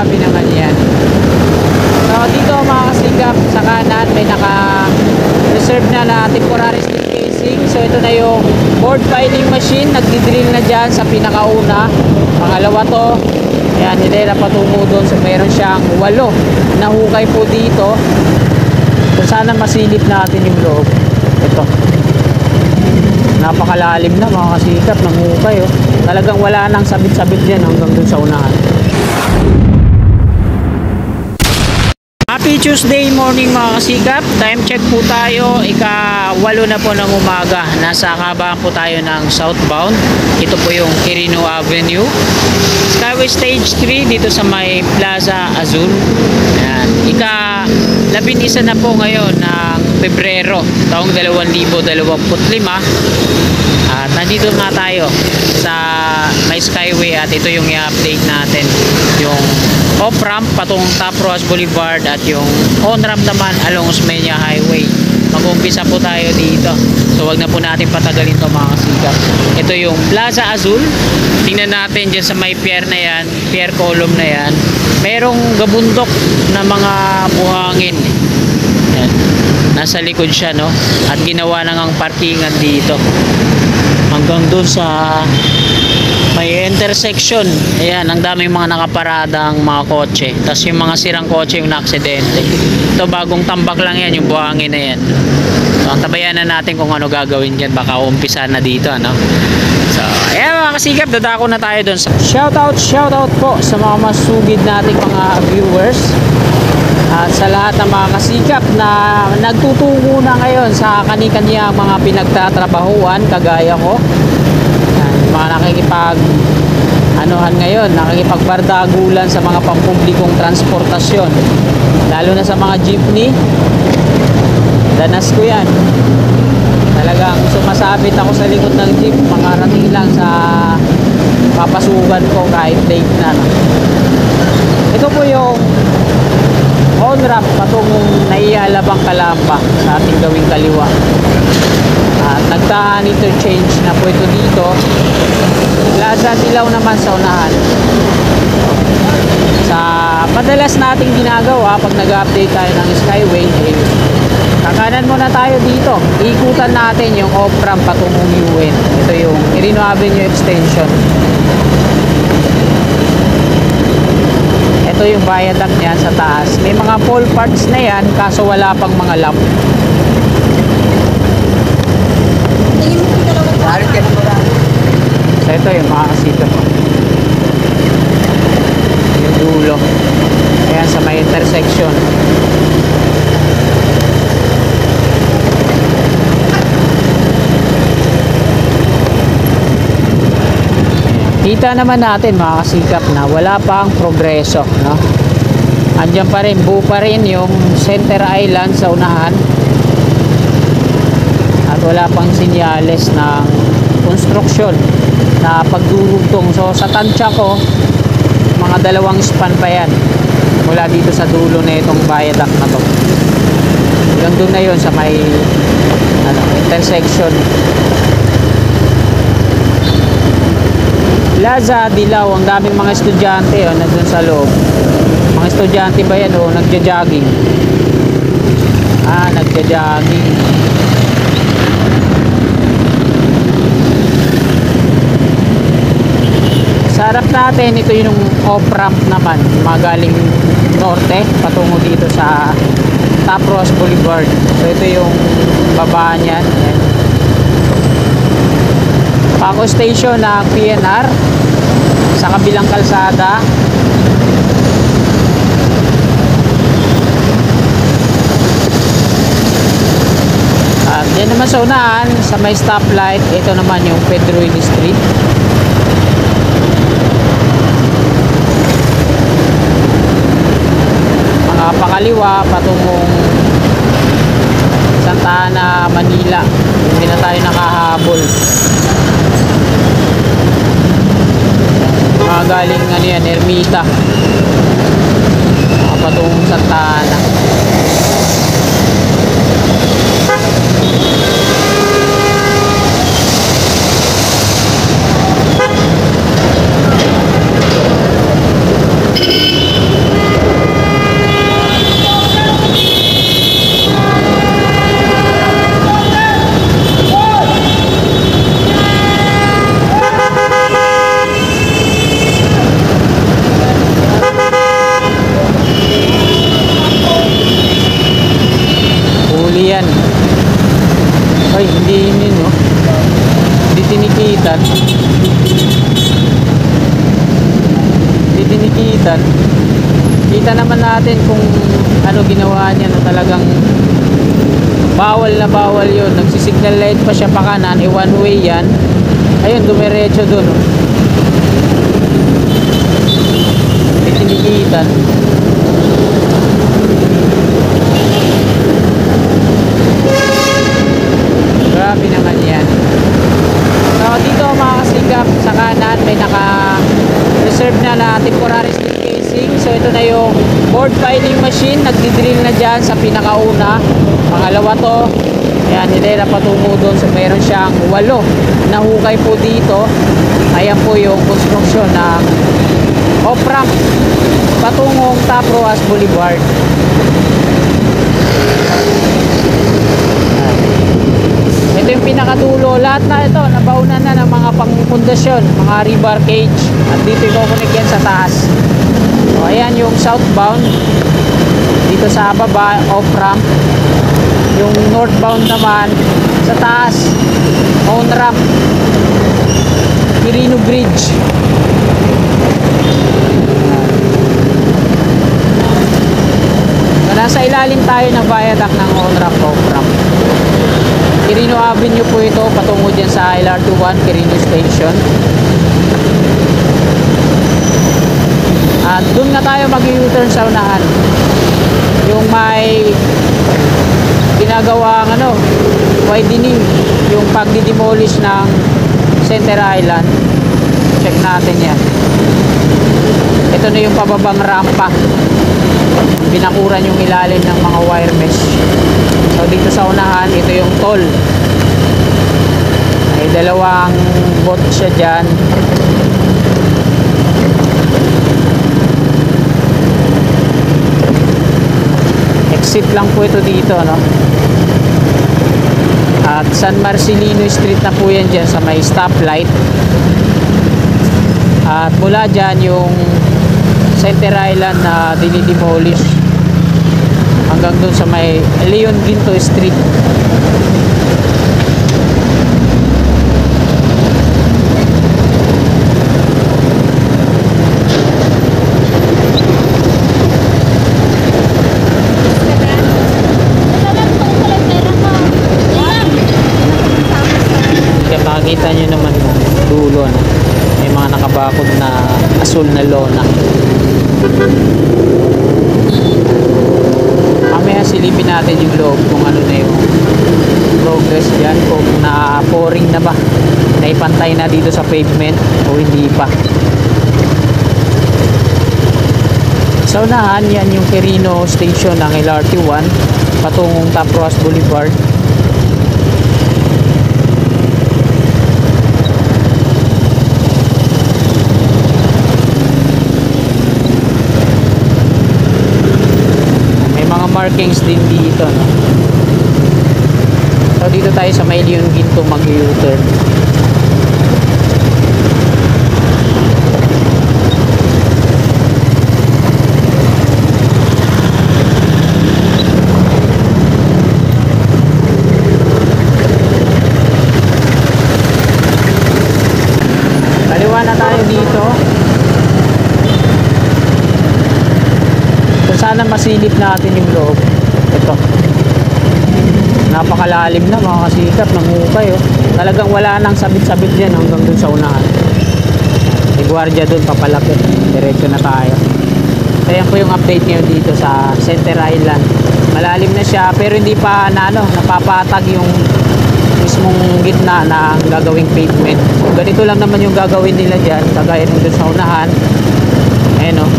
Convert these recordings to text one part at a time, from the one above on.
tabi naman yan. So dito mga kasigap, sa kanan may naka-reserve na temporary steel casing. So ito na yung board filing machine, nagdi-drill na dyan sa pinakauna. Pangalawa to, ayan, hindi na patungo doon. So mayroon siyang 8 na hukay po dito. So sana masilip natin yung loob. Ito, napakalalim na mga kasikap ng hukay, oh. Talagang wala nang sabit-sabit yan hanggang dun sa unahan. Happy Tuesday morning mga kasikap. Time check po tayo, ika-8 na po ng umaga. Nasa kahabaan po tayo ng southbound. Ito po yung Quirino Avenue, Skyway Stage 3 dito sa may Plaza Azul. Ayan. Ika-11 na po ngayon ng Pebrero taong 2025. At nandito nga tayo sa may Skyway at ito yung i-update natin, yung off-ramp patungong Top Roas Boulevard at yung on-ramp naman along Osmeña Highway. Mag-umpisa po tayo dito. So wag na po natin patagalin to mga kasikap. Ito yung Plaza Azul. Tingnan natin dyan sa may pier na yan, pier column na yan. Merong gabundok na mga buhangin. Yan. Nasa likod siya, no? At ginawa na ngang parkingan dito. Hanggang doon sa may intersection. Ayan, ang daming mga nakaparadang mga kotse. Tapos yung mga sirang kotse yung na-aksidente. Ito bagong tambak lang yan, yung buhangin na yan. So, tabayan na natin kung ano gagawin dyan. Baka umpisa na dito, ano? So, ayan mga kasikap, dadako na tayo doon. Shoutout po sa mga masugid nating mga viewers. At sa lahat ng mga kasikap na nagtutungo na ngayon sa kani-kanya mga pinagtatrabahuan kagaya ko. Mga nakikipag-anuhan ngayon, nakikipagbardagulan sa mga pampublikong transportasyon. Lalo na sa mga jeepney. Danas ko yan. Talagang sumasabit ako sa likod ng jeep, makarating lang sa papasukan ko kahit late na. Ito po yung on-ramp patungong Naialabang Calamba sa ating gawing kaliwa. At nagtaan interchange na po ito dito. Plaza Dilaw naman sa unahan. Sa madalas nating ginagawa pag nag-update tayo ng Skyway, kakanan muna tayo dito. Ikutan natin yung off-ramp patungong UN. Ito yung Quirino Avenue Extension. Ito yung viaduct niyan sa taas. May mga pole parts na yan, kaso wala pang mga lamp. So ito yung mga kasikap, yung dulo. Ayan sa may intersection. Kita naman natin mga kasikap na wala pang progreso, no? Andiyan pa rin, buo pa rin yung Center Island sa unahan. At wala pang sinyales ng construction na pagdurugtong. So sa tansya ko, mga 2 span pa yan mula dito sa dulo na itong viaduct na to. Hanggang doon na yun sa may intersection. Plaza Dilaw, ang daming mga estudyante, oh, nandun sa loob. Mga estudyante ba yan, oh, nagja-jogging. Nagja-jogging. Sa harap natin, ito yung off-ramp naman, magaling norte patungo dito sa Top Roas Boulevard. So ito yung baba niyan. Paco Station ng PNR sa kabilang kalsada. At yan naman sa unahan, sa may stoplight, ito naman yung Pedro Hilly Street. Pakaliwa patungong Santa Ana, Manila. Hindi na tayo nakahabol. Mga galing ano yan, Ermita, patungong Santa Ana. tinigitan. Kita naman natin kung ano ginawa niya na talagang bawal na bawal yun. Nagsisignal light pa siya pa kanan, one way yan. Ayun, dumiretso dun, oh. May tinigitan. Grabe naman yan. So dito mga kasigap, sa kanan may naka-reserve na temporary steel casing. So ito na yung board filing machine, nagdidrill na dyan sa pinakauna. Pangalawa to, ayan, hindi na patungo doon. So mayroon siyang 8 na hukay po dito. Ayan po yung construction ng off-ramp patungong Top Rojas Boulevard. Ito yung pinakadulo. Lahat na ito nabaunan na ng mga pangpundasyon, mga rebar cage, at dito i-connect yan sa taas. So ayan yung southbound dito sa baba, off-ramp. Yung northbound naman sa taas, on-ramp, Quirino Bridge. So nasa ilalim tayo ng viaduct ng on-ramp, off-ramp. Quirino Avenue po ito, patungo dyan sa LRT1 Quirino Station. At doon na tayo mag-U-turn sa unahan. Yung may ginagawang widening, yung pagdi-demolish ng Center Island. Check natin yan. Ito na yung pababang rampa. Binakuran yung ilalim ng mga wire mesh. So dito sa unahan, ito yung toll. May dalawang boat siya dyan. Exit lang po ito dito, no? At San Marcelino Street na po yan dyan sa may stoplight. At mula dyan yung Center Island na dinidemolish hanggang dun sa may Leon Ginto Street. Kaya makikita nyo naman yung dulo, no? May mga nakabakod na asul na lona. Mamaya silipin natin yung loob kung ano na yung progress dyan, kung na-pouring na ba, naipantay na dito sa pavement o hindi pa. Sa unahan, yan yung Quirino Station ng LRT1 patungong Top Rojas Boulevard. Markings din dito, no? So dito tayo sa may Leon Ginto mag-U-turn. Kaliwa na tayo dito. Sana masilip natin yung loob. Ito, napakalalim na mga kasikap ng hukay, oh. Talagang wala nang sabit-sabit yan hanggang dun sa unahan. May gwardiya dun papalapit. Diretso na tayo. Kaya po yung update ngayon dito sa Center Island. Malalim na siya pero hindi pa napapatag yung mismong gitna na gagawing pavement. So, ganito lang naman yung gagawin nila dyan, kagaya nung dun sa unahan. Ayan, oh.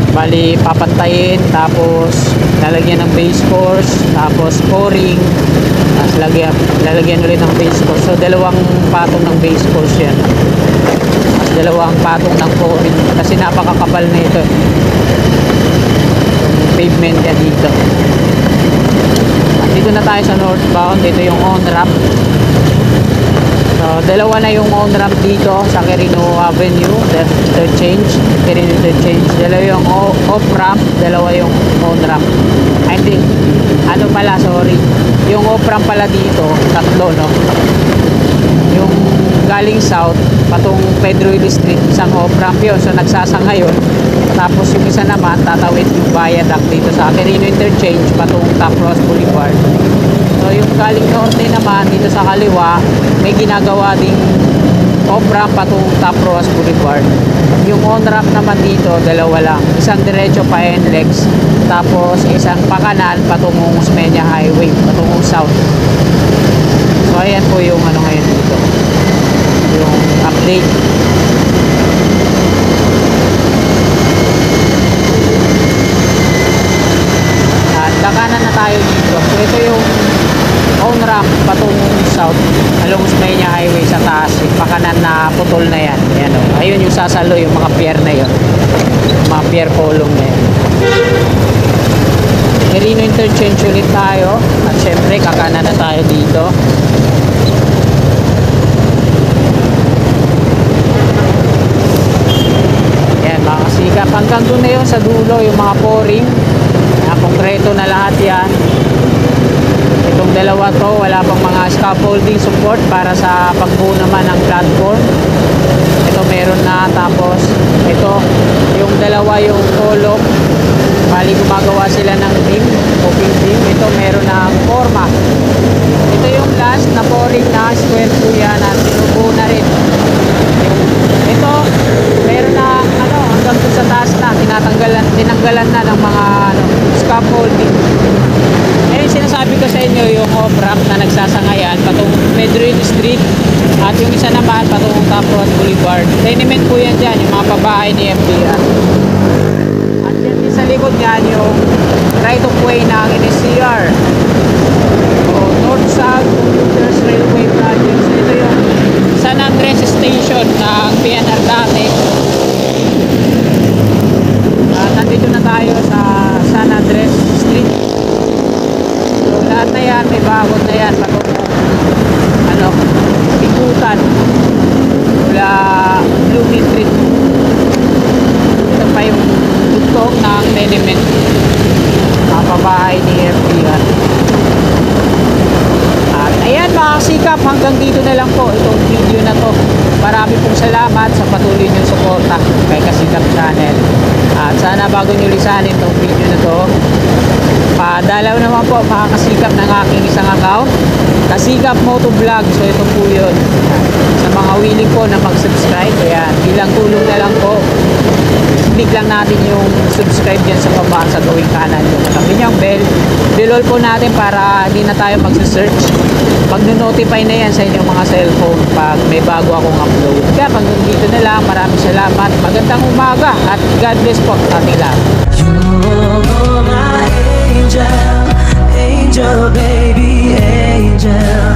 Bali papantayin, tapos lalagyan ng base course, tapos pouring, tapos lalagyan ulit ng base course. So dalawang patong ng base course yan, tapos dalawang patong ng pouring kasi napakakapal na ito, pavement yan dito. At dito na tayo sa northbound. Ito yung on-ramp. So dalawa na yung on-ramp dito sa Quirino Avenue, interchange, Quirino interchange. Dalawa yung off-ramp, dalawa yung on-ramp. Ay hindi, sorry, yung off-ramp pala dito, tatlo, no? Yung galing south patong Pedro Hill Street, isang off-ramp yun. So nagsasanga yun. Tapos yung isa naman tatawid yung viaduct dito sa Quirino Interchange patong Top Ross Boulevard. So yung galing norte naman dito sa kaliwa, may ginagawa ding off-ramp patong Top Ross Boulevard. Yung on-ramp naman dito, dalawa lang. Isang diretso pa NLEX, tapos isang pakanan patungong Osmeña Highway, patungong south. So ayan po yung ano ngayon dito, yung update. At kakanan na tayo dito. So ito yung on-ramp patungong south along Osmeña Highway sa taas. Yung pakanan na putol na yan. Ayan, oh. Ayun yung sasalo, yung mga pier na yun, mga pier column na yan. Quirino Interchange ulit tayo. At syempre kakanan na tayo dito. Ayan, mga kasikap, hanggang doon na yun sa dulo yung mga pouring na konkreto na lahat yan. Itong dalawa to, wala pang mga scaffolding support para sa pagbuo naman ng platform. Ito meron na. Tapos ito yung dalawa yung column, bali gumagawa sila ng beam, open beam. Ito meron na forma. Ito yung last na pouring na square po yan at sinubuo na rin. Ito meron na ano, hanggang sa taas na tinanggalan na ng mga ano, scaffolding. Ayun, sinasabi ko sa inyo yung off-ramp na nagsasangayan patungong Pedro Hill Street at yung isa naman patungong Top Ross Boulevard. Tenement po yan dyan, yung mga pabahay ni MPR. At yan din sa likod yan yung right of way ng NSCR. So, North-South Commuters Railway Project. So, ito yung San Andres Station ng PNR dati. Nandito na tayo sa San Andres Street. So lahat na yan, may bagot na yan patungong ano, Bikutan mula Blooming Street. Ito pa yung tugtog ng tenement, mga pabahay ni FPR. At ayan mga kasikap, hanggang dito na lang po itong video na to. Marami pong salamat sa patuloy niyong suporta kay Kasikap Channel. At sana bago niyo lisanin itong video na to, padalaw naman po mga kasikap ng aking isang account, Kasikap Moto Vlog. So ito po yun, sa mga willing po na mag-subscribe. Ayan, bilang tulong na lang po, click lang natin yung subscribe dyan sa baba sa gawing kanan yung katabi niyang bell. Bilol po natin para hindi na tayo magsa-search. Mag-notify na yan sa inyong mga cellphone pag may bago akong upload. Kaya pag dito na lang, maraming salamat, magandang umaga at God bless po ating lahat. You're my angel, angel baby, angel.